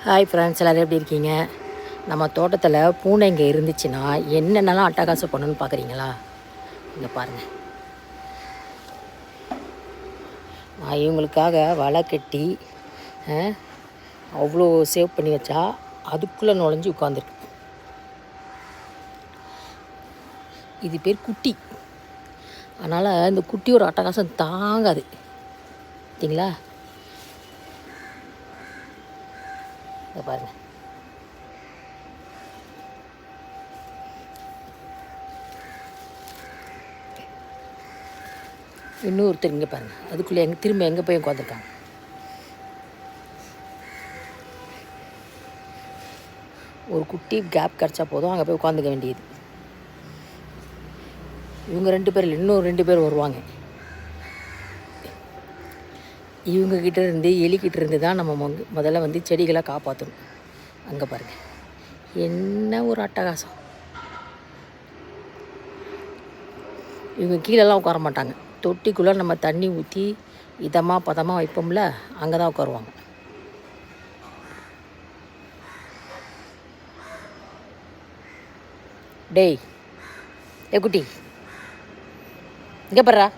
Hi friends, எல்லோரும் எப்படி இருக்கீங்க? நம்ம தோட்டத்தில் பூனைங்க இருந்துச்சுன்னா என்னென்னலாம் அட்டகாசம் பண்ணணும்னு பார்க்குறீங்களா? இங்கே பாருங்கள். நான் இவங்களுக்காக வலை கட்டி அவ்வளோ சேவ் பண்ணி வச்சா அதுக்குள்ளே நுழைஞ்சி உட்காந்துருக்கு. இது பேர் குட்டி. அதனால் இந்த குட்டியோட அட்டகாசம் தாங்காது. பார்த்தீங்களா? இதை பாருங்கள். இன்னொருத்தர் இங்கே பாருங்கள், அதுக்குள்ளே திரும்ப எங்கே போய் உட்காந்துருக்காங்க. ஒரு குட்டி கேப் கிடச்சா போதும், அங்கே போய் உட்காந்துக்க வேண்டியது. இவங்க 2 பேர் இல்லை, இன்னும் 2 பேர் வருவாங்க. இவங்கக்கிட்ட இருந்து எலிக்கிட்ட இருந்து தான் நம்ம முதல்ல செடிகளை காப்பாற்றணும். அங்கே பாருங்கள், என்ன ஒரு அட்டகாசம். இவங்க கீழெல்லாம் உட்கார மாட்டாங்க. தொட்டிக்குள்ளே நம்ம தண்ணி ஊற்றி இதமாக பதமாக வைப்போம்ல, அங்கே தான் உட்காருவாங்க. டேய் குட்டி, இங்கே படுறா.